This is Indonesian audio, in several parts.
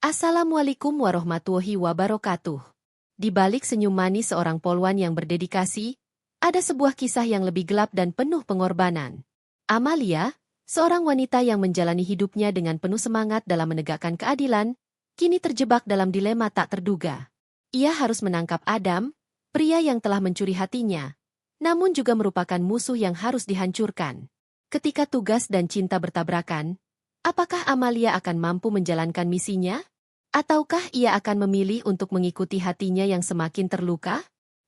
Assalamualaikum warahmatullahi wabarakatuh. Di balik senyum manis seorang polwan yang berdedikasi, ada sebuah kisah yang lebih gelap dan penuh pengorbanan. Amalia, seorang wanita yang menjalani hidupnya dengan penuh semangat dalam menegakkan keadilan, kini terjebak dalam dilema tak terduga. Ia harus menangkap Adam, pria yang telah mencuri hatinya, namun juga merupakan musuh yang harus dihancurkan. Ketika tugas dan cinta bertabrakan, apakah Amalia akan mampu menjalankan misinya? Ataukah ia akan memilih untuk mengikuti hatinya yang semakin terluka?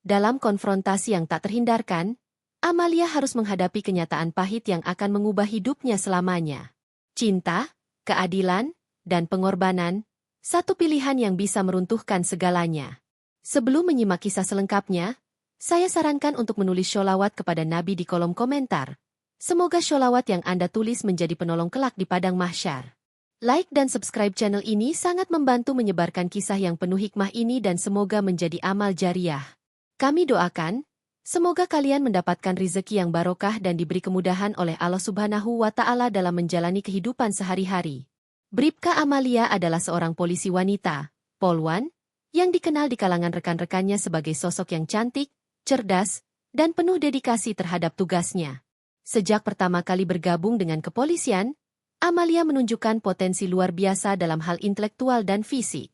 Dalam konfrontasi yang tak terhindarkan, Amalia harus menghadapi kenyataan pahit yang akan mengubah hidupnya selamanya. Cinta, keadilan, dan pengorbanan, satu pilihan yang bisa meruntuhkan segalanya. Sebelum menyimak kisah selengkapnya, saya sarankan untuk menulis sholawat kepada Nabi di kolom komentar. Semoga sholawat yang Anda tulis menjadi penolong kelak di padang mahsyar. Like dan subscribe channel ini sangat membantu menyebarkan kisah yang penuh hikmah ini dan semoga menjadi amal jariah. Kami doakan, semoga kalian mendapatkan rezeki yang barokah dan diberi kemudahan oleh Allah Subhanahu wa Ta'ala dalam menjalani kehidupan sehari-hari. Bribka Amalia adalah seorang polisi wanita, polwan, yang dikenal di kalangan rekan-rekannya sebagai sosok yang cantik, cerdas, dan penuh dedikasi terhadap tugasnya. Sejak pertama kali bergabung dengan kepolisian, Amalia menunjukkan potensi luar biasa dalam hal intelektual dan fisik.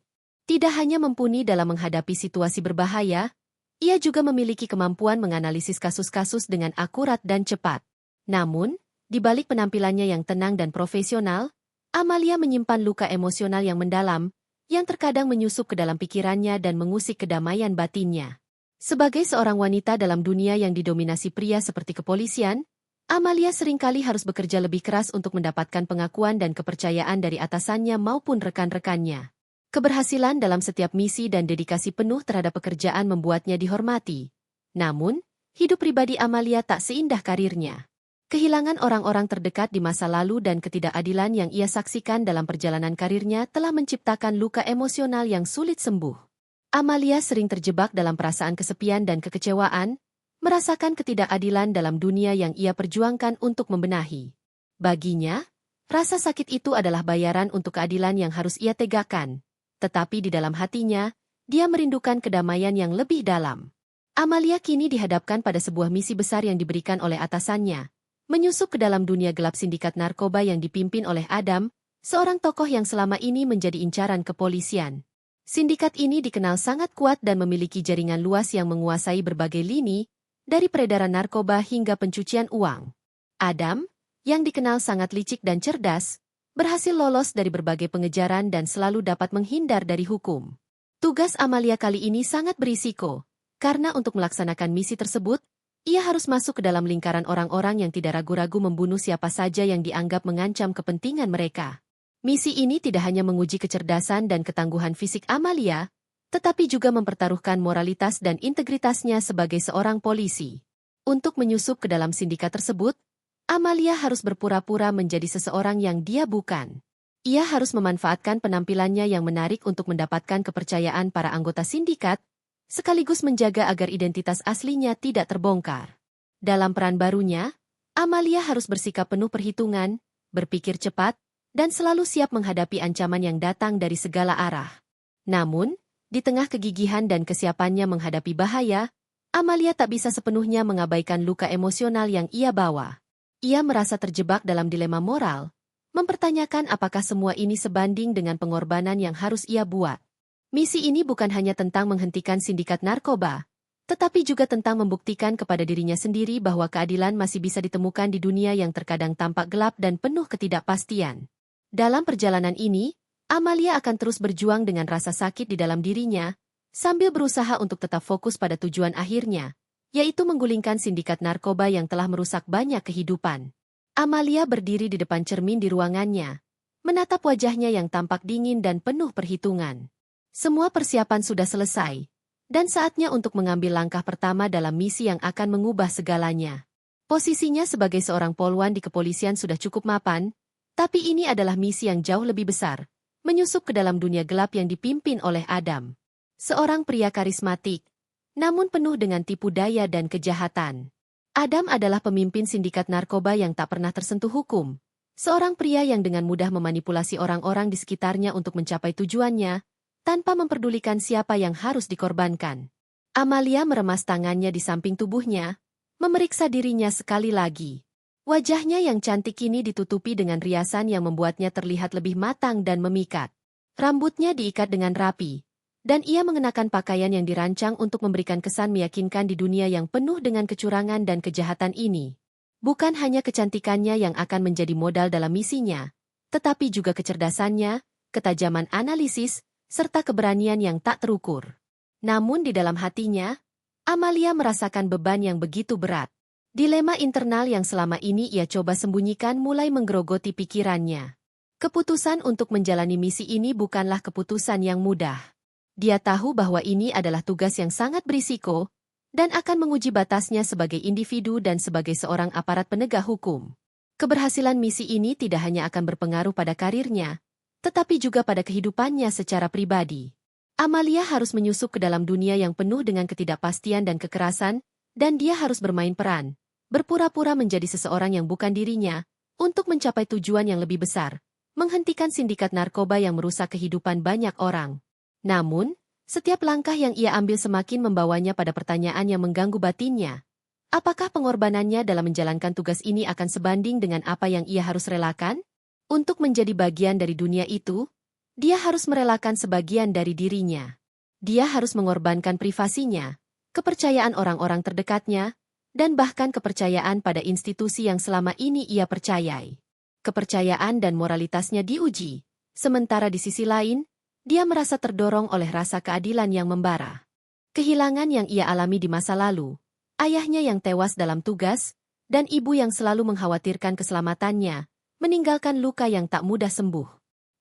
Tidak hanya mumpuni dalam menghadapi situasi berbahaya, ia juga memiliki kemampuan menganalisis kasus-kasus dengan akurat dan cepat. Namun, di balik penampilannya yang tenang dan profesional, Amalia menyimpan luka emosional yang mendalam, yang terkadang menyusup ke dalam pikirannya dan mengusik kedamaian batinnya. Sebagai seorang wanita dalam dunia yang didominasi pria seperti kepolisian, Amalia seringkali harus bekerja lebih keras untuk mendapatkan pengakuan dan kepercayaan dari atasannya maupun rekan-rekannya. Keberhasilan dalam setiap misi dan dedikasi penuh terhadap pekerjaan membuatnya dihormati. Namun, hidup pribadi Amalia tak seindah karirnya. Kehilangan orang-orang terdekat di masa lalu dan ketidakadilan yang ia saksikan dalam perjalanan karirnya telah menciptakan luka emosional yang sulit sembuh. Amalia sering terjebak dalam perasaan kesepian dan kekecewaan, merasakan ketidakadilan dalam dunia yang ia perjuangkan untuk membenahi. Baginya, rasa sakit itu adalah bayaran untuk keadilan yang harus ia tegakkan. Tetapi di dalam hatinya, dia merindukan kedamaian yang lebih dalam. Amalia kini dihadapkan pada sebuah misi besar yang diberikan oleh atasannya, menyusup ke dalam dunia gelap sindikat narkoba yang dipimpin oleh Adam, seorang tokoh yang selama ini menjadi incaran kepolisian. Sindikat ini dikenal sangat kuat dan memiliki jaringan luas yang menguasai berbagai lini, dari peredaran narkoba hingga pencucian uang. Adam, yang dikenal sangat licik dan cerdas, berhasil lolos dari berbagai pengejaran dan selalu dapat menghindar dari hukum. Tugas Amalia kali ini sangat berisiko, karena untuk melaksanakan misi tersebut, ia harus masuk ke dalam lingkaran orang-orang yang tidak ragu-ragu membunuh siapa saja yang dianggap mengancam kepentingan mereka. Misi ini tidak hanya menguji kecerdasan dan ketangguhan fisik Amalia, tetapi juga mempertaruhkan moralitas dan integritasnya sebagai seorang polisi. Untuk menyusup ke dalam sindikat tersebut, Amalia harus berpura-pura menjadi seseorang yang dia bukan. Ia harus memanfaatkan penampilannya yang menarik untuk mendapatkan kepercayaan para anggota sindikat, sekaligus menjaga agar identitas aslinya tidak terbongkar. Dalam peran barunya, Amalia harus bersikap penuh perhitungan, berpikir cepat, dan selalu siap menghadapi ancaman yang datang dari segala arah. Namun, di tengah kegigihan dan kesiapannya menghadapi bahaya, Amalia tak bisa sepenuhnya mengabaikan luka emosional yang ia bawa. Ia merasa terjebak dalam dilema moral, mempertanyakan apakah semua ini sebanding dengan pengorbanan yang harus ia buat. Misi ini bukan hanya tentang menghentikan sindikat narkoba, tetapi juga tentang membuktikan kepada dirinya sendiri bahwa keadilan masih bisa ditemukan di dunia yang terkadang tampak gelap dan penuh ketidakpastian. Dalam perjalanan ini, Amalia akan terus berjuang dengan rasa sakit di dalam dirinya, sambil berusaha untuk tetap fokus pada tujuan akhirnya, yaitu menggulingkan sindikat narkoba yang telah merusak banyak kehidupan. Amalia berdiri di depan cermin di ruangannya, menatap wajahnya yang tampak dingin dan penuh perhitungan. Semua persiapan sudah selesai, dan saatnya untuk mengambil langkah pertama dalam misi yang akan mengubah segalanya. Posisinya sebagai seorang polwan di kepolisian sudah cukup mapan, tapi ini adalah misi yang jauh lebih besar, menyusup ke dalam dunia gelap yang dipimpin oleh Adam. Seorang pria karismatik, namun penuh dengan tipu daya dan kejahatan. Adam adalah pemimpin sindikat narkoba yang tak pernah tersentuh hukum, Seorang pria yang dengan mudah memanipulasi orang-orang di sekitarnya untuk mencapai tujuannya, tanpa memperdulikan siapa yang harus dikorbankan. Amalia meremas tangannya di samping tubuhnya, memeriksa dirinya sekali lagi. Wajahnya yang cantik ini ditutupi dengan riasan yang membuatnya terlihat lebih matang dan memikat. Rambutnya diikat dengan rapi, dan ia mengenakan pakaian yang dirancang untuk memberikan kesan meyakinkan di dunia yang penuh dengan kecurangan dan kejahatan ini. Bukan hanya kecantikannya yang akan menjadi modal dalam misinya, tetapi juga kecerdasannya, ketajaman analisis, serta keberanian yang tak terukur. Namun di dalam hatinya, Amalia merasakan beban yang begitu berat. Dilema internal yang selama ini ia coba sembunyikan mulai menggerogoti pikirannya. Keputusan untuk menjalani misi ini bukanlah keputusan yang mudah. Dia tahu bahwa ini adalah tugas yang sangat berisiko, dan akan menguji batasnya sebagai individu dan sebagai seorang aparat penegak hukum. Keberhasilan misi ini tidak hanya akan berpengaruh pada karirnya, tetapi juga pada kehidupannya secara pribadi. Amalia harus menyusup ke dalam dunia yang penuh dengan ketidakpastian dan kekerasan, dan dia harus bermain peran, berpura-pura menjadi seseorang yang bukan dirinya, untuk mencapai tujuan yang lebih besar, menghentikan sindikat narkoba yang merusak kehidupan banyak orang. Namun, setiap langkah yang ia ambil semakin membawanya pada pertanyaan yang mengganggu batinnya. Apakah pengorbanannya dalam menjalankan tugas ini akan sebanding dengan apa yang ia harus relakan? Untuk menjadi bagian dari dunia itu, dia harus merelakan sebagian dari dirinya. Dia harus mengorbankan privasinya, kepercayaan orang-orang terdekatnya, dan bahkan kepercayaan pada institusi yang selama ini ia percayai. Kepercayaan dan moralitasnya diuji, sementara di sisi lain, dia merasa terdorong oleh rasa keadilan yang membara. Kehilangan yang ia alami di masa lalu, ayahnya yang tewas dalam tugas, dan ibu yang selalu mengkhawatirkan keselamatannya, meninggalkan luka yang tak mudah sembuh.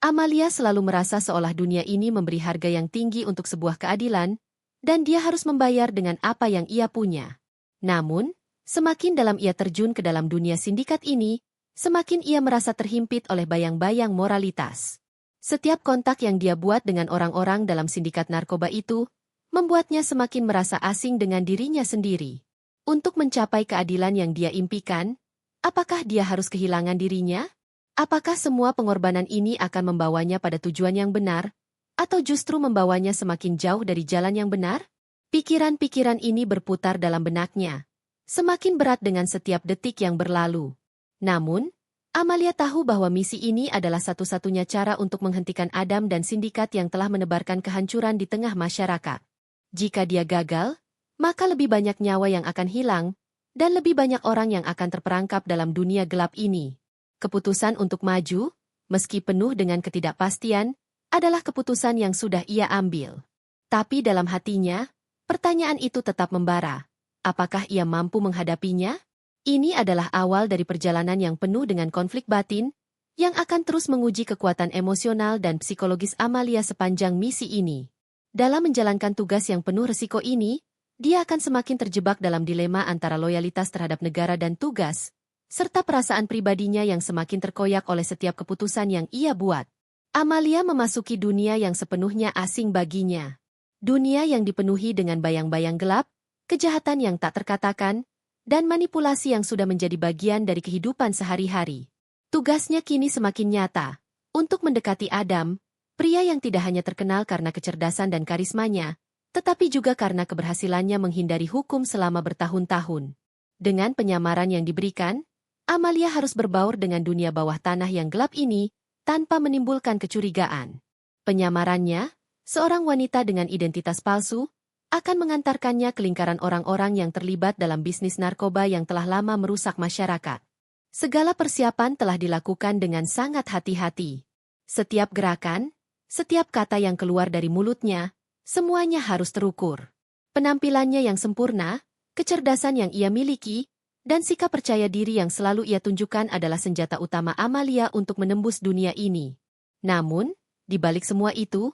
Amalia selalu merasa seolah dunia ini memberi harga yang tinggi untuk sebuah keadilan, dan dia harus membayar dengan apa yang ia punya. Namun, semakin dalam ia terjun ke dalam dunia sindikat ini, semakin ia merasa terhimpit oleh bayang-bayang moralitas. Setiap kontak yang dia buat dengan orang-orang dalam sindikat narkoba itu, membuatnya semakin merasa asing dengan dirinya sendiri. Untuk mencapai keadilan yang dia impikan, apakah dia harus kehilangan dirinya? Apakah semua pengorbanan ini akan membawanya pada tujuan yang benar, atau justru membawanya semakin jauh dari jalan yang benar? Pikiran-pikiran ini berputar dalam benaknya, semakin berat dengan setiap detik yang berlalu. Namun, Amalia tahu bahwa misi ini adalah satu-satunya cara untuk menghentikan Adam dan sindikat yang telah menebarkan kehancuran di tengah masyarakat. Jika dia gagal, maka lebih banyak nyawa yang akan hilang, dan lebih banyak orang yang akan terperangkap dalam dunia gelap ini. Keputusan untuk maju, meski penuh dengan ketidakpastian, adalah keputusan yang sudah ia ambil. Tapi dalam hatinya, pertanyaan itu tetap membara. Apakah ia mampu menghadapinya? Ini adalah awal dari perjalanan yang penuh dengan konflik batin, yang akan terus menguji kekuatan emosional dan psikologis Amalia sepanjang misi ini. Dalam menjalankan tugas yang penuh risiko ini, dia akan semakin terjebak dalam dilema antara loyalitas terhadap negara dan tugas, serta perasaan pribadinya yang semakin terkoyak oleh setiap keputusan yang ia buat. Amalia memasuki dunia yang sepenuhnya asing baginya. Dunia yang dipenuhi dengan bayang-bayang gelap, kejahatan yang tak terkatakan, dan manipulasi yang sudah menjadi bagian dari kehidupan sehari-hari. Tugasnya kini semakin nyata, untuk mendekati Adam, pria yang tidak hanya terkenal karena kecerdasan dan karismanya, tetapi juga karena keberhasilannya menghindari hukum selama bertahun-tahun. Dengan penyamaran yang diberikan, Amalia harus berbaur dengan dunia bawah tanah yang gelap ini, tanpa menimbulkan kecurigaan. Penyamarannya, seorang wanita dengan identitas palsu, akan mengantarkannya ke lingkaran orang-orang yang terlibat dalam bisnis narkoba yang telah lama merusak masyarakat. Segala persiapan telah dilakukan dengan sangat hati-hati. Setiap gerakan, setiap kata yang keluar dari mulutnya, semuanya harus terukur. Penampilannya yang sempurna, kecerdasan yang ia miliki, dan sikap percaya diri yang selalu ia tunjukkan adalah senjata utama Amalia untuk menembus dunia ini. Namun, di balik semua itu,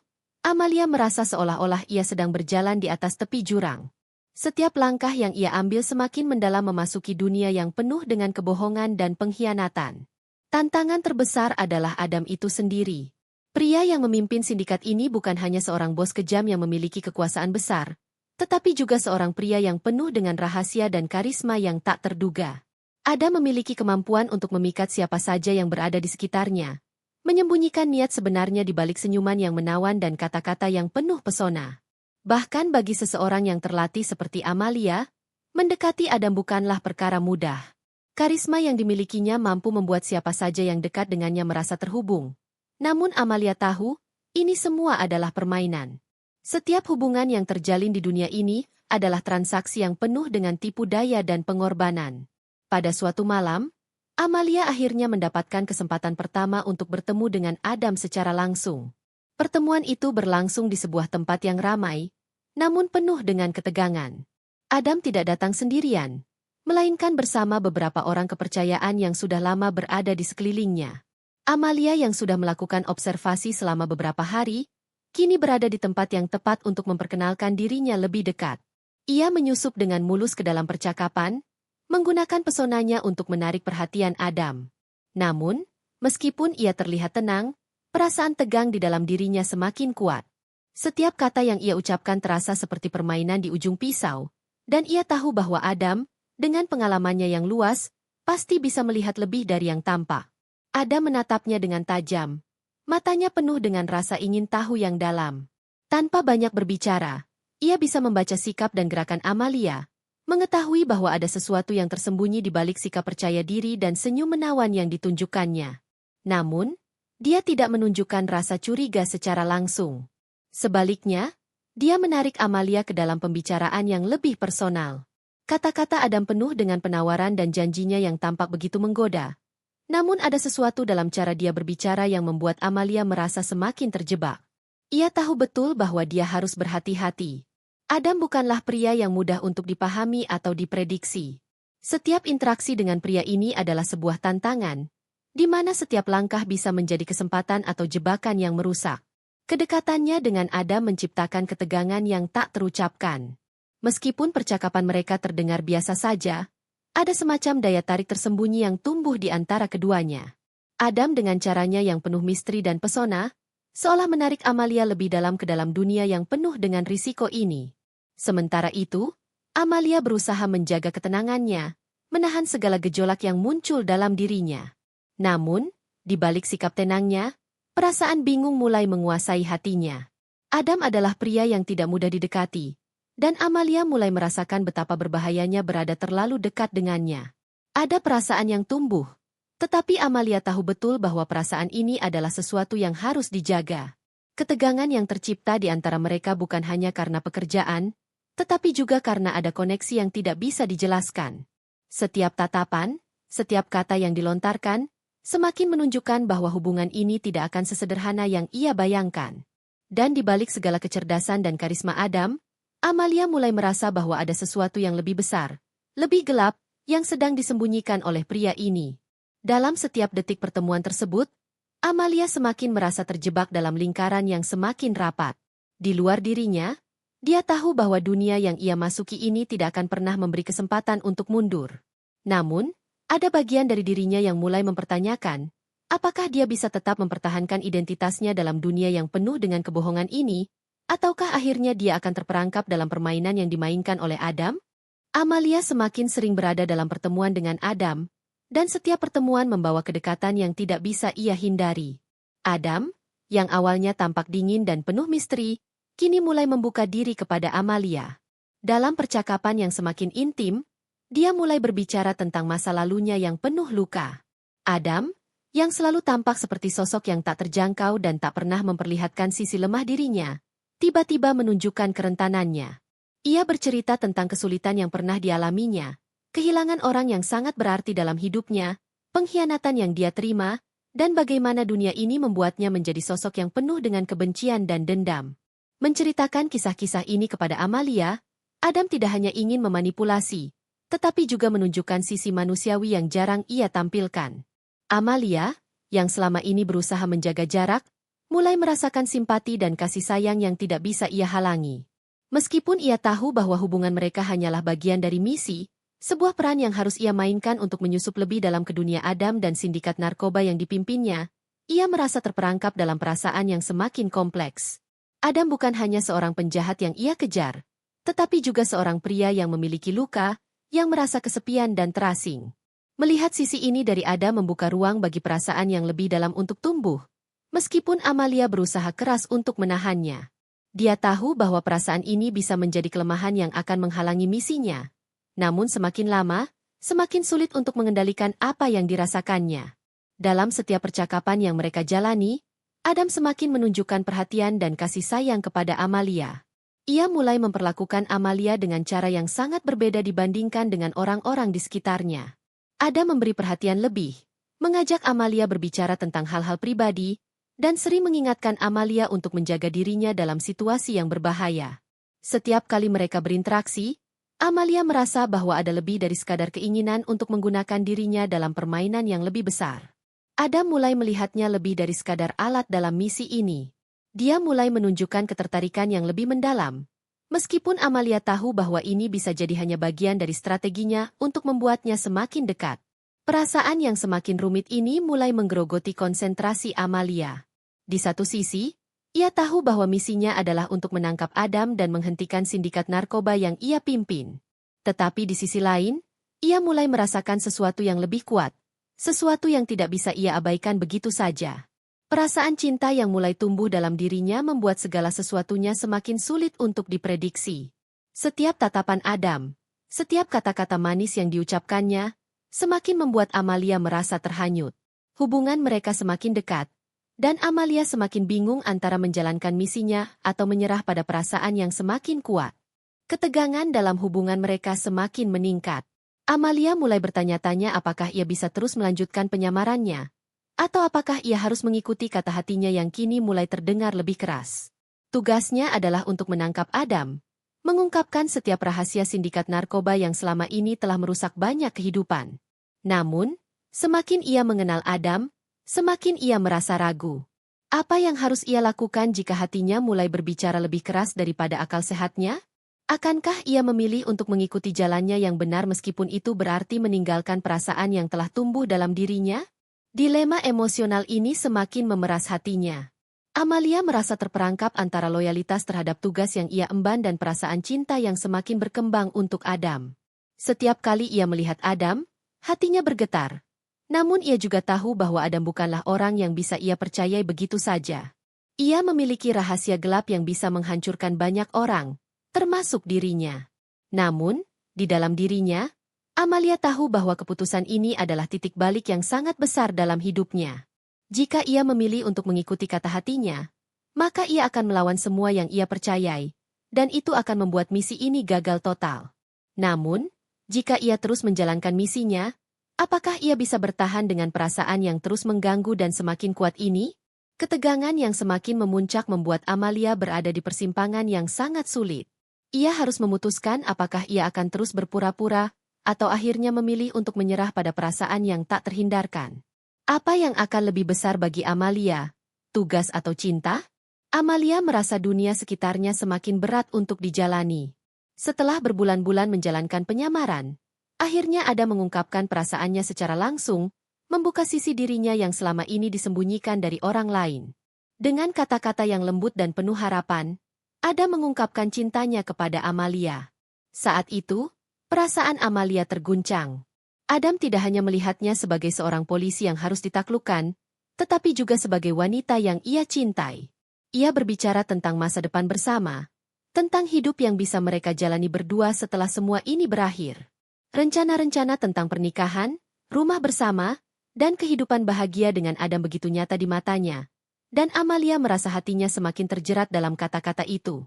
Amalia merasa seolah-olah ia sedang berjalan di atas tepi jurang. Setiap langkah yang ia ambil semakin mendalam memasuki dunia yang penuh dengan kebohongan dan pengkhianatan. Tantangan terbesar adalah Adam itu sendiri. Pria yang memimpin sindikat ini bukan hanya seorang bos kejam yang memiliki kekuasaan besar, tetapi juga seorang pria yang penuh dengan rahasia dan karisma yang tak terduga. Adam memiliki kemampuan untuk memikat siapa saja yang berada di sekitarnya, menyembunyikan niat sebenarnya di balik senyuman yang menawan dan kata-kata yang penuh pesona. Bahkan bagi seseorang yang terlatih seperti Amalia, mendekati Adam bukanlah perkara mudah. Karisma yang dimilikinya mampu membuat siapa saja yang dekat dengannya merasa terhubung. Namun Amalia tahu, ini semua adalah permainan. Setiap hubungan yang terjalin di dunia ini adalah transaksi yang penuh dengan tipu daya dan pengorbanan. Pada suatu malam, Amalia akhirnya mendapatkan kesempatan pertama untuk bertemu dengan Adam secara langsung. Pertemuan itu berlangsung di sebuah tempat yang ramai, namun penuh dengan ketegangan. Adam tidak datang sendirian, melainkan bersama beberapa orang kepercayaan yang sudah lama berada di sekelilingnya. Amalia yang sudah melakukan observasi selama beberapa hari, kini berada di tempat yang tepat untuk memperkenalkan dirinya lebih dekat. Ia menyusup dengan mulus ke dalam percakapan, menggunakan pesonanya untuk menarik perhatian Adam. Namun, meskipun ia terlihat tenang, perasaan tegang di dalam dirinya semakin kuat. Setiap kata yang ia ucapkan terasa seperti permainan di ujung pisau, dan ia tahu bahwa Adam, dengan pengalamannya yang luas, pasti bisa melihat lebih dari yang tampak. Adam menatapnya dengan tajam. Matanya penuh dengan rasa ingin tahu yang dalam. Tanpa banyak berbicara, ia bisa membaca sikap dan gerakan Amalia, mengetahui bahwa ada sesuatu yang tersembunyi di balik sikap percaya diri dan senyum menawan yang ditunjukkannya. Namun, dia tidak menunjukkan rasa curiga secara langsung. Sebaliknya, dia menarik Amalia ke dalam pembicaraan yang lebih personal. Kata-kata Adam penuh dengan penawaran dan janjinya yang tampak begitu menggoda. Namun ada sesuatu dalam cara dia berbicara yang membuat Amalia merasa semakin terjebak. Ia tahu betul bahwa dia harus berhati-hati. Adam bukanlah pria yang mudah untuk dipahami atau diprediksi. Setiap interaksi dengan pria ini adalah sebuah tantangan, di mana setiap langkah bisa menjadi kesempatan atau jebakan yang merusak. Kedekatannya dengan Adam menciptakan ketegangan yang tak terucapkan. Meskipun percakapan mereka terdengar biasa saja, ada semacam daya tarik tersembunyi yang tumbuh di antara keduanya. Adam dengan caranya yang penuh misteri dan pesona, seolah menarik Amalia lebih dalam ke dalam dunia yang penuh dengan risiko ini. Sementara itu, Amalia berusaha menjaga ketenangannya, menahan segala gejolak yang muncul dalam dirinya. Namun, di balik sikap tenangnya, perasaan bingung mulai menguasai hatinya. Adam adalah pria yang tidak mudah didekati, dan Amalia mulai merasakan betapa berbahayanya berada terlalu dekat dengannya. Ada perasaan yang tumbuh, tetapi Amalia tahu betul bahwa perasaan ini adalah sesuatu yang harus dijaga. Ketegangan yang tercipta di antara mereka bukan hanya karena pekerjaan, tetapi juga karena ada koneksi yang tidak bisa dijelaskan. Setiap tatapan, setiap kata yang dilontarkan, semakin menunjukkan bahwa hubungan ini tidak akan sesederhana yang ia bayangkan. Dan di balik segala kecerdasan dan karisma Adam, Amalia mulai merasa bahwa ada sesuatu yang lebih besar, lebih gelap, yang sedang disembunyikan oleh pria ini. Dalam setiap detik pertemuan tersebut, Amalia semakin merasa terjebak dalam lingkaran yang semakin rapat. Di luar dirinya, dia tahu bahwa dunia yang ia masuki ini tidak akan pernah memberi kesempatan untuk mundur. Namun, ada bagian dari dirinya yang mulai mempertanyakan, apakah dia bisa tetap mempertahankan identitasnya dalam dunia yang penuh dengan kebohongan ini, ataukah akhirnya dia akan terperangkap dalam permainan yang dimainkan oleh Adam? Amalia semakin sering berada dalam pertemuan dengan Adam, dan setiap pertemuan membawa kedekatan yang tidak bisa ia hindari. Adam, yang awalnya tampak dingin dan penuh misteri, kini mulai membuka diri kepada Amalia. Dalam percakapan yang semakin intim, dia mulai berbicara tentang masa lalunya yang penuh luka. Adam, yang selalu tampak seperti sosok yang tak terjangkau dan tak pernah memperlihatkan sisi lemah dirinya, tiba-tiba menunjukkan kerentanannya. Ia bercerita tentang kesulitan yang pernah dialaminya, kehilangan orang yang sangat berarti dalam hidupnya, pengkhianatan yang dia terima, dan bagaimana dunia ini membuatnya menjadi sosok yang penuh dengan kebencian dan dendam. Menceritakan kisah-kisah ini kepada Amalia, Adam tidak hanya ingin memanipulasi, tetapi juga menunjukkan sisi manusiawi yang jarang ia tampilkan. Amalia, yang selama ini berusaha menjaga jarak, mulai merasakan simpati dan kasih sayang yang tidak bisa ia halangi. Meskipun ia tahu bahwa hubungan mereka hanyalah bagian dari misi, sebuah peran yang harus ia mainkan untuk menyusup lebih dalam ke dunia Adam dan sindikat narkoba yang dipimpinnya, ia merasa terperangkap dalam perasaan yang semakin kompleks. Adam bukan hanya seorang penjahat yang ia kejar, tetapi juga seorang pria yang memiliki luka, yang merasa kesepian dan terasing. Melihat sisi ini dari Adam membuka ruang bagi perasaan yang lebih dalam untuk tumbuh. Meskipun Amalia berusaha keras untuk menahannya. Dia tahu bahwa perasaan ini bisa menjadi kelemahan yang akan menghalangi misinya. Namun semakin lama, semakin sulit untuk mengendalikan apa yang dirasakannya. Dalam setiap percakapan yang mereka jalani, Adam semakin menunjukkan perhatian dan kasih sayang kepada Amalia. Ia mulai memperlakukan Amalia dengan cara yang sangat berbeda dibandingkan dengan orang-orang di sekitarnya. Adam memberi perhatian lebih, mengajak Amalia berbicara tentang hal-hal pribadi, dan sering mengingatkan Amalia untuk menjaga dirinya dalam situasi yang berbahaya. Setiap kali mereka berinteraksi, Amalia merasa bahwa ada lebih dari sekadar keinginan untuk menggunakan dirinya dalam permainan yang lebih besar. Adam mulai melihatnya lebih dari sekadar alat dalam misi ini. Dia mulai menunjukkan ketertarikan yang lebih mendalam. Meskipun Amalia tahu bahwa ini bisa jadi hanya bagian dari strateginya untuk membuatnya semakin dekat. Perasaan yang semakin rumit ini mulai menggerogoti konsentrasi Amalia. Di satu sisi, ia tahu bahwa misinya adalah untuk menangkap Adam dan menghentikan sindikat narkoba yang ia pimpin. Tetapi di sisi lain, ia mulai merasakan sesuatu yang lebih kuat, sesuatu yang tidak bisa ia abaikan begitu saja. Perasaan cinta yang mulai tumbuh dalam dirinya membuat segala sesuatunya semakin sulit untuk diprediksi. Setiap tatapan Adam, setiap kata-kata manis yang diucapkannya, semakin membuat Amalia merasa terhanyut. Hubungan mereka semakin dekat, dan Amalia semakin bingung antara menjalankan misinya atau menyerah pada perasaan yang semakin kuat. Ketegangan dalam hubungan mereka semakin meningkat. Amalia mulai bertanya-tanya apakah ia bisa terus melanjutkan penyamarannya, atau apakah ia harus mengikuti kata hatinya yang kini mulai terdengar lebih keras. Tugasnya adalah untuk menangkap Adam, mengungkapkan setiap rahasia sindikat narkoba yang selama ini telah merusak banyak kehidupan. Namun, semakin ia mengenal Adam, semakin ia merasa ragu. Apa yang harus ia lakukan jika hatinya mulai berbicara lebih keras daripada akal sehatnya? Akankah ia memilih untuk mengikuti jalannya yang benar meskipun itu berarti meninggalkan perasaan yang telah tumbuh dalam dirinya? Dilema emosional ini semakin memeras hatinya. Amalia merasa terperangkap antara loyalitas terhadap tugas yang ia emban dan perasaan cinta yang semakin berkembang untuk Adam. Setiap kali ia melihat Adam, hatinya bergetar. Namun ia juga tahu bahwa Adam bukanlah orang yang bisa ia percayai begitu saja. Ia memiliki rahasia gelap yang bisa menghancurkan banyak orang, termasuk dirinya. Namun, di dalam dirinya, Amalia tahu bahwa keputusan ini adalah titik balik yang sangat besar dalam hidupnya. Jika ia memilih untuk mengikuti kata hatinya, maka ia akan melawan semua yang ia percayai, dan itu akan membuat misi ini gagal total. Namun, jika ia terus menjalankan misinya, apakah ia bisa bertahan dengan perasaan yang terus mengganggu dan semakin kuat ini? Ketegangan yang semakin memuncak membuat Amalia berada di persimpangan yang sangat sulit. Ia harus memutuskan apakah ia akan terus berpura-pura, atau akhirnya memilih untuk menyerah pada perasaan yang tak terhindarkan. Apa yang akan lebih besar bagi Amalia? Tugas atau cinta? Amalia merasa dunia sekitarnya semakin berat untuk dijalani. Setelah berbulan-bulan menjalankan penyamaran, akhirnya Ada mengungkapkan perasaannya secara langsung, membuka sisi dirinya yang selama ini disembunyikan dari orang lain. Dengan kata-kata yang lembut dan penuh harapan, Ada mengungkapkan cintanya kepada Amalia. Saat itu, perasaan Amalia terguncang. Adam tidak hanya melihatnya sebagai seorang polisi yang harus ditaklukkan, tetapi juga sebagai wanita yang ia cintai. Ia berbicara tentang masa depan bersama, tentang hidup yang bisa mereka jalani berdua setelah semua ini berakhir. Rencana-rencana tentang pernikahan, rumah bersama, dan kehidupan bahagia dengan Adam begitu nyata di matanya, dan Amalia merasa hatinya semakin terjerat dalam kata-kata itu.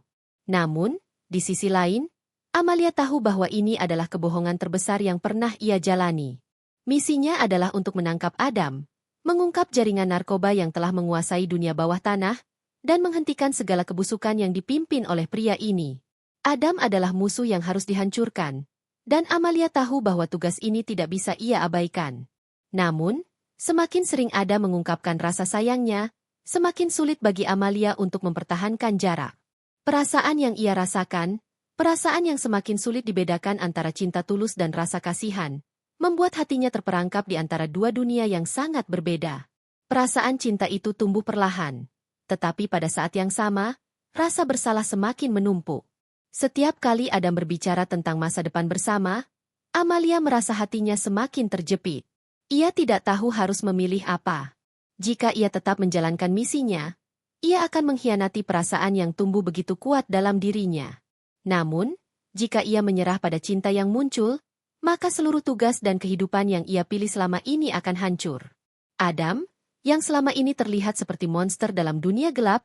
Namun, di sisi lain, Amalia tahu bahwa ini adalah kebohongan terbesar yang pernah ia jalani. Misinya adalah untuk menangkap Adam, mengungkap jaringan narkoba yang telah menguasai dunia bawah tanah, dan menghentikan segala kebusukan yang dipimpin oleh pria ini. Adam adalah musuh yang harus dihancurkan, dan Amalia tahu bahwa tugas ini tidak bisa ia abaikan. Namun, semakin sering Adam mengungkapkan rasa sayangnya, semakin sulit bagi Amalia untuk mempertahankan jarak. Perasaan yang ia rasakan, perasaan yang semakin sulit dibedakan antara cinta tulus dan rasa kasihan, membuat hatinya terperangkap di antara dua dunia yang sangat berbeda. Perasaan cinta itu tumbuh perlahan, tetapi pada saat yang sama, rasa bersalah semakin menumpuk. Setiap kali Adam berbicara tentang masa depan bersama, Amalia merasa hatinya semakin terjepit. Ia tidak tahu harus memilih apa. Jika ia tetap menjalankan misinya, ia akan mengkhianati perasaan yang tumbuh begitu kuat dalam dirinya. Namun, jika ia menyerah pada cinta yang muncul, maka seluruh tugas dan kehidupan yang ia pilih selama ini akan hancur. Adam, yang selama ini terlihat seperti monster dalam dunia gelap,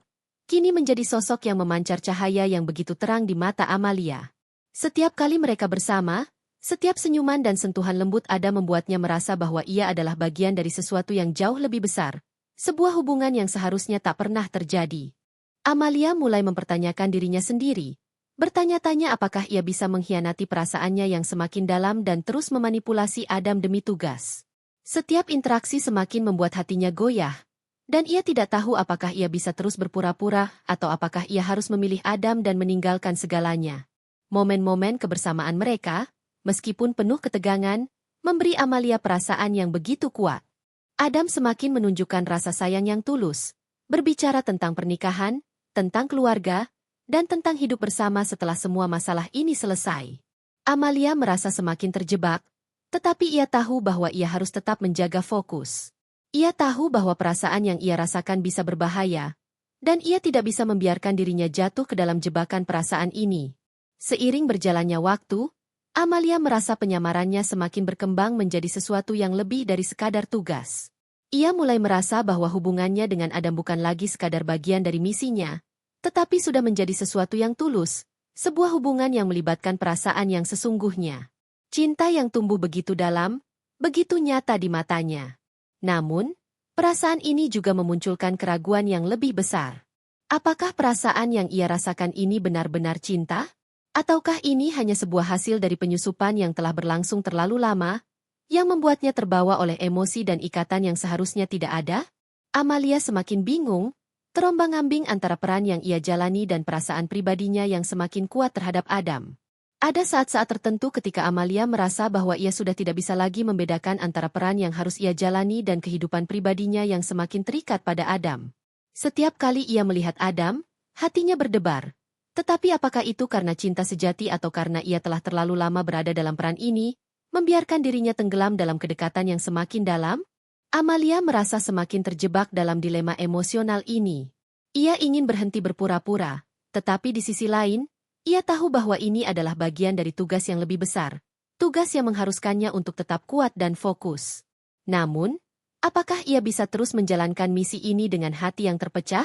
kini menjadi sosok yang memancar cahaya yang begitu terang di mata Amalia. Setiap kali mereka bersama, setiap senyuman dan sentuhan lembut Adam membuatnya merasa bahwa ia adalah bagian dari sesuatu yang jauh lebih besar, sebuah hubungan yang seharusnya tak pernah terjadi. Amalia mulai mempertanyakan dirinya sendiri, bertanya-tanya apakah ia bisa mengkhianati perasaannya yang semakin dalam dan terus memanipulasi Adam demi tugas. Setiap interaksi semakin membuat hatinya goyah, dan ia tidak tahu apakah ia bisa terus berpura-pura atau apakah ia harus memilih Adam dan meninggalkan segalanya. Momen-momen kebersamaan mereka, meskipun penuh ketegangan, memberi Amalia perasaan yang begitu kuat. Adam semakin menunjukkan rasa sayang yang tulus, berbicara tentang pernikahan, tentang keluarga, dan tentang hidup bersama setelah semua masalah ini selesai. Amalia merasa semakin terjebak, tetapi ia tahu bahwa ia harus tetap menjaga fokus. Ia tahu bahwa perasaan yang ia rasakan bisa berbahaya, dan ia tidak bisa membiarkan dirinya jatuh ke dalam jebakan perasaan ini. Seiring berjalannya waktu, Amalia merasa penyamarannya semakin berkembang menjadi sesuatu yang lebih dari sekadar tugas. Ia mulai merasa bahwa hubungannya dengan Adam bukan lagi sekadar bagian dari misinya, tetapi sudah menjadi sesuatu yang tulus, sebuah hubungan yang melibatkan perasaan yang sesungguhnya. Cinta yang tumbuh begitu dalam, begitu nyata di matanya. Namun, perasaan ini juga memunculkan keraguan yang lebih besar. Apakah perasaan yang ia rasakan ini benar-benar cinta? Ataukah ini hanya sebuah hasil dari penyusupan yang telah berlangsung terlalu lama, yang membuatnya terbawa oleh emosi dan ikatan yang seharusnya tidak ada? Amalia semakin bingung, terombang-ambing antara peran yang ia jalani dan perasaan pribadinya yang semakin kuat terhadap Adam. Ada saat-saat tertentu ketika Amalia merasa bahwa ia sudah tidak bisa lagi membedakan antara peran yang harus ia jalani dan kehidupan pribadinya yang semakin terikat pada Adam. Setiap kali ia melihat Adam, hatinya berdebar. Tetapi apakah itu karena cinta sejati atau karena ia telah terlalu lama berada dalam peran ini, membiarkan dirinya tenggelam dalam kedekatan yang semakin dalam? Amalia merasa semakin terjebak dalam dilema emosional ini. Ia ingin berhenti berpura-pura, tetapi di sisi lain, ia tahu bahwa ini adalah bagian dari tugas yang lebih besar, tugas yang mengharuskannya untuk tetap kuat dan fokus. Namun, apakah ia bisa terus menjalankan misi ini dengan hati yang terpecah?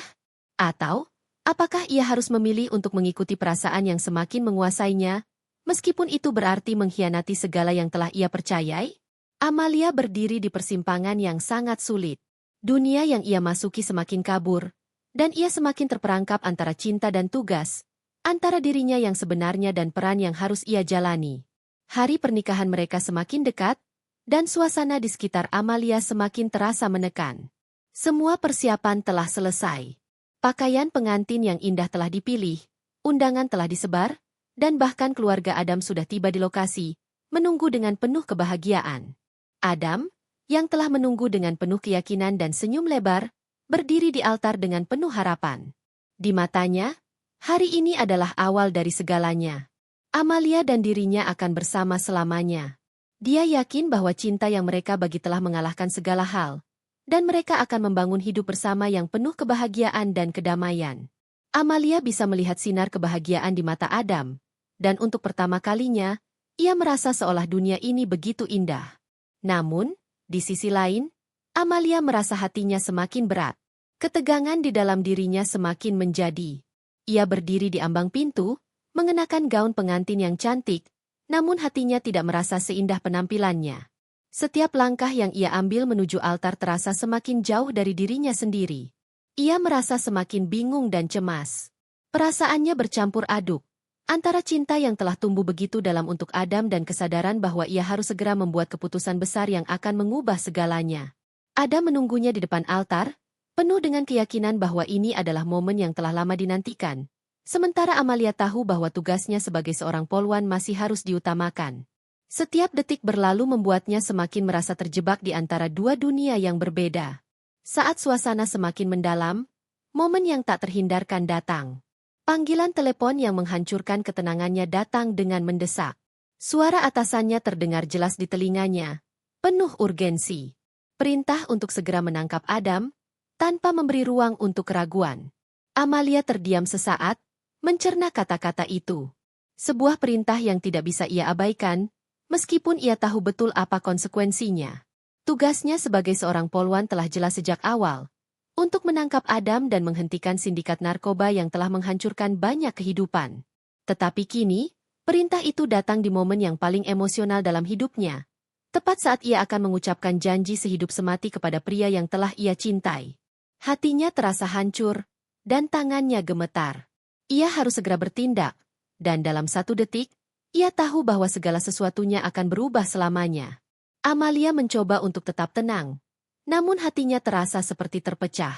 Atau, apakah ia harus memilih untuk mengikuti perasaan yang semakin menguasainya, meskipun itu berarti mengkhianati segala yang telah ia percayai? Amalia berdiri di persimpangan yang sangat sulit. Dunia yang ia masuki semakin kabur, dan ia semakin terperangkap antara cinta dan tugas, antara dirinya yang sebenarnya dan peran yang harus ia jalani. Hari pernikahan mereka semakin dekat, dan suasana di sekitar Amalia semakin terasa menekan. Semua persiapan telah selesai. Pakaian pengantin yang indah telah dipilih, undangan telah disebar, dan bahkan keluarga Adam sudah tiba di lokasi, menunggu dengan penuh kebahagiaan. Adam, yang telah menunggu dengan penuh keyakinan dan senyum lebar, berdiri di altar dengan penuh harapan. Di matanya, hari ini adalah awal dari segalanya. Amalia dan dirinya akan bersama selamanya. Dia yakin bahwa cinta yang mereka bagi telah mengalahkan segala hal, dan mereka akan membangun hidup bersama yang penuh kebahagiaan dan kedamaian. Amalia bisa melihat sinar kebahagiaan di mata Adam, dan untuk pertama kalinya, ia merasa seolah dunia ini begitu indah. Namun, di sisi lain, Amalia merasa hatinya semakin berat. Ketegangan di dalam dirinya semakin menjadi. Ia berdiri di ambang pintu, mengenakan gaun pengantin yang cantik, namun hatinya tidak merasa seindah penampilannya. Setiap langkah yang ia ambil menuju altar terasa semakin jauh dari dirinya sendiri. Ia merasa semakin bingung dan cemas. Perasaannya bercampur aduk, antara cinta yang telah tumbuh begitu dalam untuk Adam dan kesadaran bahwa ia harus segera membuat keputusan besar yang akan mengubah segalanya. Adam menunggunya di depan altar, penuh dengan keyakinan bahwa ini adalah momen yang telah lama dinantikan. Sementara Amalia tahu bahwa tugasnya sebagai seorang polwan masih harus diutamakan. Setiap detik berlalu membuatnya semakin merasa terjebak di antara dua dunia yang berbeda. Saat suasana semakin mendalam, momen yang tak terhindarkan datang. Panggilan telepon yang menghancurkan ketenangannya datang dengan mendesak. Suara atasannya terdengar jelas di telinganya, penuh urgensi. Perintah untuk segera menangkap Adam, tanpa memberi ruang untuk keraguan. Amalia terdiam sesaat, mencerna kata-kata itu. Sebuah perintah yang tidak bisa ia abaikan, meskipun ia tahu betul apa konsekuensinya. Tugasnya sebagai seorang polwan telah jelas sejak awal, untuk menangkap Adam dan menghentikan sindikat narkoba yang telah menghancurkan banyak kehidupan. Tetapi kini, perintah itu datang di momen yang paling emosional dalam hidupnya. Tepat saat ia akan mengucapkan janji sehidup semati kepada pria yang telah ia cintai. Hatinya terasa hancur, dan tangannya gemetar. Ia harus segera bertindak, dan dalam 1 detik, ia tahu bahwa segala sesuatunya akan berubah selamanya. Amalia mencoba untuk tetap tenang, namun hatinya terasa seperti terpecah.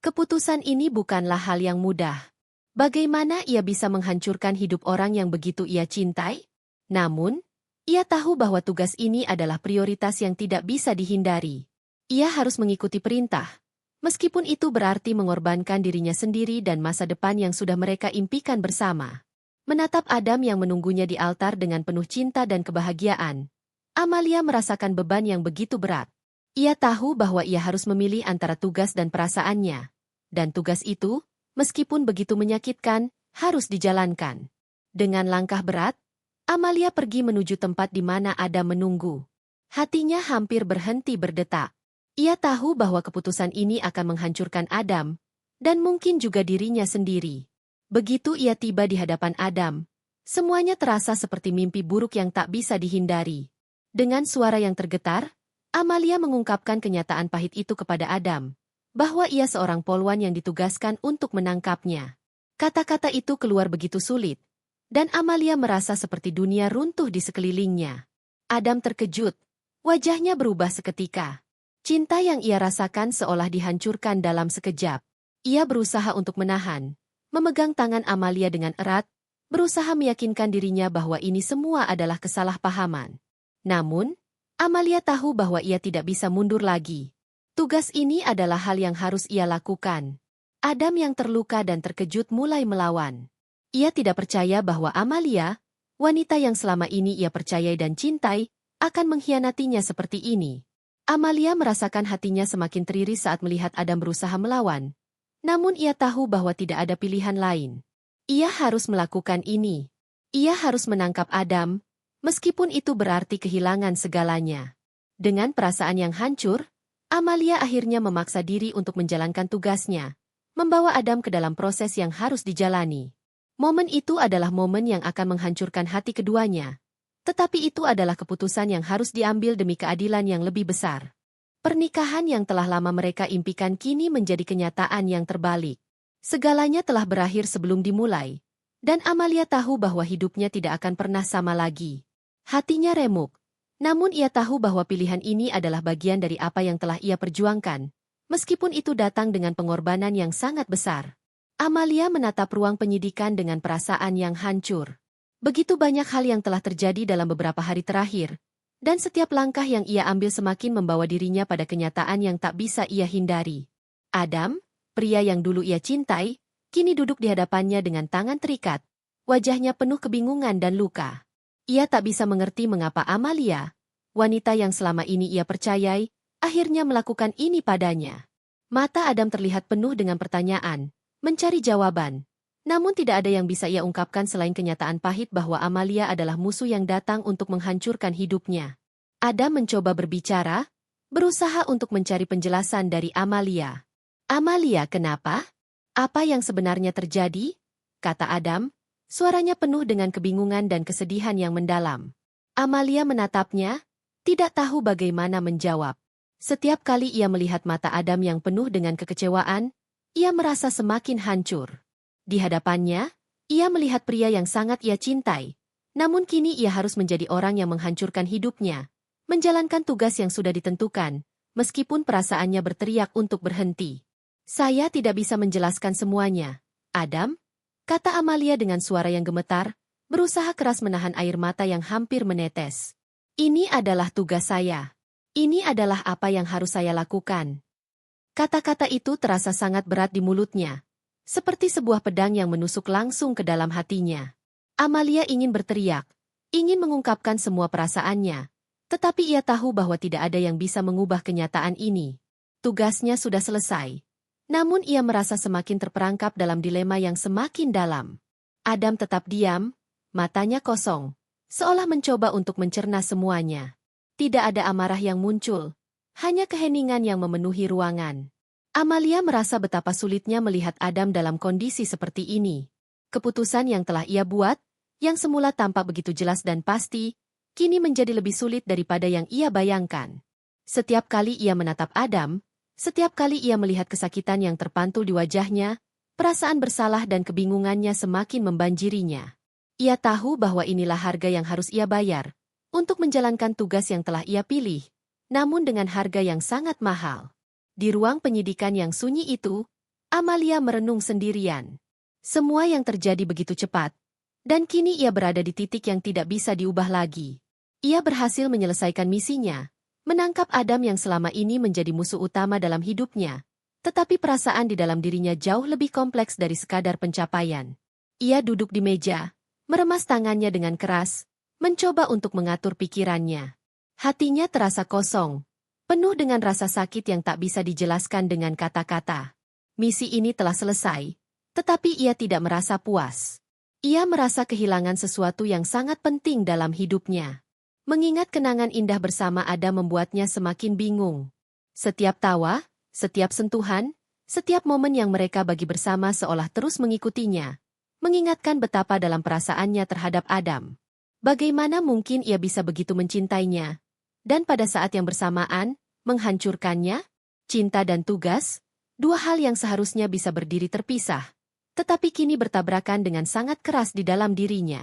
Keputusan ini bukanlah hal yang mudah. Bagaimana ia bisa menghancurkan hidup orang yang begitu ia cintai? Namun, ia tahu bahwa tugas ini adalah prioritas yang tidak bisa dihindari. Ia harus mengikuti perintah, meskipun itu berarti mengorbankan dirinya sendiri dan masa depan yang sudah mereka impikan bersama. Menatap Adam yang menunggunya di altar dengan penuh cinta dan kebahagiaan, Amalia merasakan beban yang begitu berat. Ia tahu bahwa ia harus memilih antara tugas dan perasaannya. Dan tugas itu, meskipun begitu menyakitkan, harus dijalankan. Dengan langkah berat, Amalia pergi menuju tempat di mana Adam menunggu. Hatinya hampir berhenti berdetak. Ia tahu bahwa keputusan ini akan menghancurkan Adam, dan mungkin juga dirinya sendiri. Begitu ia tiba di hadapan Adam, semuanya terasa seperti mimpi buruk yang tak bisa dihindari. Dengan suara yang tergetar, Amalia mengungkapkan kenyataan pahit itu kepada Adam, bahwa ia seorang polwan yang ditugaskan untuk menangkapnya. Kata-kata itu keluar begitu sulit, dan Amalia merasa seperti dunia runtuh di sekelilingnya. Adam terkejut, wajahnya berubah seketika. Cinta yang ia rasakan seolah dihancurkan dalam sekejap. Ia berusaha untuk menahan, memegang tangan Amalia dengan erat, berusaha meyakinkan dirinya bahwa ini semua adalah kesalahpahaman. Namun, Amalia tahu bahwa ia tidak bisa mundur lagi. Tugas ini adalah hal yang harus ia lakukan. Adam yang terluka dan terkejut mulai melawan. Ia tidak percaya bahwa Amalia, wanita yang selama ini ia percayai dan cintai, akan mengkhianatinya seperti ini. Amalia merasakan hatinya semakin teriris saat melihat Adam berusaha melawan. Namun ia tahu bahwa tidak ada pilihan lain. Ia harus melakukan ini. Ia harus menangkap Adam, meskipun itu berarti kehilangan segalanya. Dengan perasaan yang hancur, Amalia akhirnya memaksa diri untuk menjalankan tugasnya, membawa Adam ke dalam proses yang harus dijalani. Momen itu adalah momen yang akan menghancurkan hati keduanya. Tetapi itu adalah keputusan yang harus diambil demi keadilan yang lebih besar. Pernikahan yang telah lama mereka impikan kini menjadi kenyataan yang terbalik. Segalanya telah berakhir sebelum dimulai, dan Amalia tahu bahwa hidupnya tidak akan pernah sama lagi. Hatinya remuk, namun ia tahu bahwa pilihan ini adalah bagian dari apa yang telah ia perjuangkan, meskipun itu datang dengan pengorbanan yang sangat besar. Amalia menatap ruang penyidikan dengan perasaan yang hancur. Begitu banyak hal yang telah terjadi dalam beberapa hari terakhir, dan setiap langkah yang ia ambil semakin membawa dirinya pada kenyataan yang tak bisa ia hindari. Adam, pria yang dulu ia cintai, kini duduk di hadapannya dengan tangan terikat, wajahnya penuh kebingungan dan luka. Ia tak bisa mengerti mengapa Amalia, wanita yang selama ini ia percayai, akhirnya melakukan ini padanya. Mata Adam terlihat penuh dengan pertanyaan, mencari jawaban. Namun tidak ada yang bisa ia ungkapkan selain kenyataan pahit bahwa Amalia adalah musuh yang datang untuk menghancurkan hidupnya. Adam mencoba berbicara, berusaha untuk mencari penjelasan dari Amalia. Amalia, kenapa? Apa yang sebenarnya terjadi? Kata Adam, suaranya penuh dengan kebingungan dan kesedihan yang mendalam. Amalia menatapnya, tidak tahu bagaimana menjawab. Setiap kali ia melihat mata Adam yang penuh dengan kekecewaan, ia merasa semakin hancur. Di hadapannya, ia melihat pria yang sangat ia cintai. Namun kini ia harus menjadi orang yang menghancurkan hidupnya, menjalankan tugas yang sudah ditentukan, meskipun perasaannya berteriak untuk berhenti. Saya tidak bisa menjelaskan semuanya, Adam, kata Amalia dengan suara yang gemetar, berusaha keras menahan air mata yang hampir menetes. Ini adalah tugas saya. Ini adalah apa yang harus saya lakukan. Kata-kata itu terasa sangat berat di mulutnya, seperti sebuah pedang yang menusuk langsung ke dalam hatinya. Amalia ingin berteriak, ingin mengungkapkan semua perasaannya. Tetapi ia tahu bahwa tidak ada yang bisa mengubah kenyataan ini. Tugasnya sudah selesai. Namun ia merasa semakin terperangkap dalam dilema yang semakin dalam. Adam tetap diam, matanya kosong, seolah mencoba untuk mencerna semuanya. Tidak ada amarah yang muncul, hanya keheningan yang memenuhi ruangan. Amalia merasa betapa sulitnya melihat Adam dalam kondisi seperti ini. Keputusan yang telah ia buat, yang semula tampak begitu jelas dan pasti, kini menjadi lebih sulit daripada yang ia bayangkan. Setiap kali ia menatap Adam, setiap kali ia melihat kesakitan yang terpantul di wajahnya, perasaan bersalah dan kebingungannya semakin membanjirinya. Ia tahu bahwa inilah harga yang harus ia bayar, untuk menjalankan tugas yang telah ia pilih, namun dengan harga yang sangat mahal. Di ruang penyidikan yang sunyi itu, Amalia merenung sendirian. Semua yang terjadi begitu cepat, dan kini ia berada di titik yang tidak bisa diubah lagi. Ia berhasil menyelesaikan misinya, menangkap Adam yang selama ini menjadi musuh utama dalam hidupnya, tetapi perasaan di dalam dirinya jauh lebih kompleks dari sekadar pencapaian. Ia duduk di meja, meremas tangannya dengan keras, mencoba untuk mengatur pikirannya. Hatinya terasa kosong, penuh dengan rasa sakit yang tak bisa dijelaskan dengan kata-kata. Misi ini telah selesai, tetapi ia tidak merasa puas. Ia merasa kehilangan sesuatu yang sangat penting dalam hidupnya. Mengingat kenangan indah bersama Adam membuatnya semakin bingung. Setiap tawa, setiap sentuhan, setiap momen yang mereka bagi bersama seolah terus mengikutinya, mengingatkan betapa dalam perasaannya terhadap Adam. Bagaimana mungkin ia bisa begitu mencintainya? Dan pada saat yang bersamaan, menghancurkannya? Cinta dan tugas, dua hal yang seharusnya bisa berdiri terpisah, tetapi kini bertabrakan dengan sangat keras di dalam dirinya.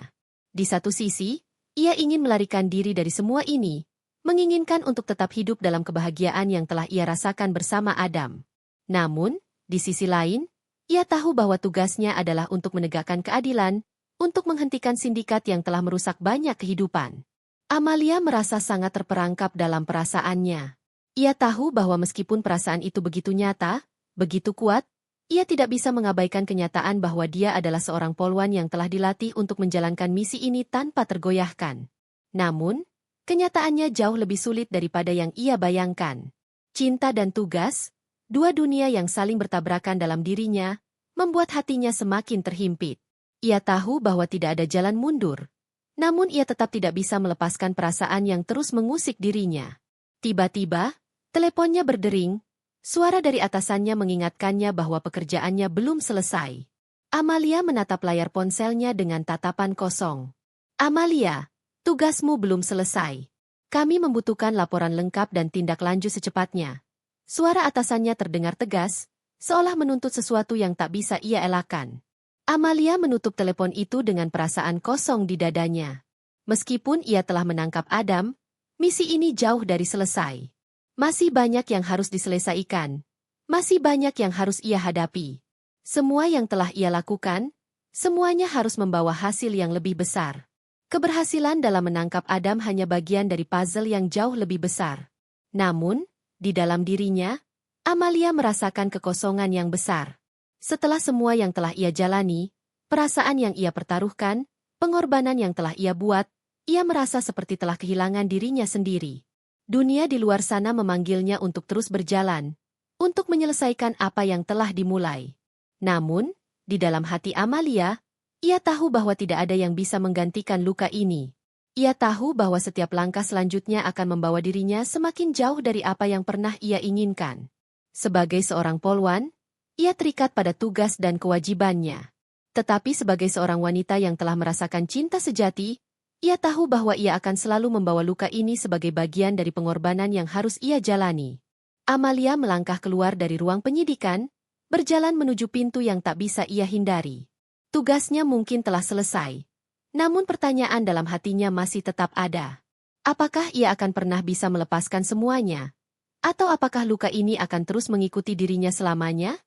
Di satu sisi, ia ingin melarikan diri dari semua ini, menginginkan untuk tetap hidup dalam kebahagiaan yang telah ia rasakan bersama Adam. Namun, di sisi lain, ia tahu bahwa tugasnya adalah untuk menegakkan keadilan, untuk menghentikan sindikat yang telah merusak banyak kehidupan. Amalia merasa sangat terperangkap dalam perasaannya. Ia tahu bahwa meskipun perasaan itu begitu nyata, begitu kuat, ia tidak bisa mengabaikan kenyataan bahwa dia adalah seorang polwan yang telah dilatih untuk menjalankan misi ini tanpa tergoyahkan. Namun, kenyataannya jauh lebih sulit daripada yang ia bayangkan. Cinta dan tugas, dua dunia yang saling bertabrakan dalam dirinya, membuat hatinya semakin terhimpit. Ia tahu bahwa tidak ada jalan mundur. Namun ia tetap tidak bisa melepaskan perasaan yang terus mengusik dirinya. Tiba-tiba, teleponnya berdering, suara dari atasannya mengingatkannya bahwa pekerjaannya belum selesai. Amalia menatap layar ponselnya dengan tatapan kosong. Amalia, tugasmu belum selesai. Kami membutuhkan laporan lengkap dan tindak lanjut secepatnya. Suara atasannya terdengar tegas, seolah menuntut sesuatu yang tak bisa ia elakkan. Amalia menutup telepon itu dengan perasaan kosong di dadanya. Meskipun ia telah menangkap Adam, misi ini jauh dari selesai. Masih banyak yang harus diselesaikan. Masih banyak yang harus ia hadapi. Semua yang telah ia lakukan, semuanya harus membawa hasil yang lebih besar. Keberhasilan dalam menangkap Adam hanya bagian dari puzzle yang jauh lebih besar. Namun, di dalam dirinya, Amalia merasakan kekosongan yang besar. Setelah semua yang telah ia jalani, perasaan yang ia pertaruhkan, pengorbanan yang telah ia buat, ia merasa seperti telah kehilangan dirinya sendiri. Dunia di luar sana memanggilnya untuk terus berjalan, untuk menyelesaikan apa yang telah dimulai. Namun, di dalam hati Amalia, ia tahu bahwa tidak ada yang bisa menggantikan luka ini. Ia tahu bahwa setiap langkah selanjutnya akan membawa dirinya semakin jauh dari apa yang pernah ia inginkan. Sebagai seorang polwan, ia terikat pada tugas dan kewajibannya. Tetapi sebagai seorang wanita yang telah merasakan cinta sejati, ia tahu bahwa ia akan selalu membawa luka ini sebagai bagian dari pengorbanan yang harus ia jalani. Amalia melangkah keluar dari ruang penyidikan, berjalan menuju pintu yang tak bisa ia hindari. Tugasnya mungkin telah selesai. Namun pertanyaan dalam hatinya masih tetap ada. Apakah ia akan pernah bisa melepaskan semuanya? Atau apakah luka ini akan terus mengikuti dirinya selamanya?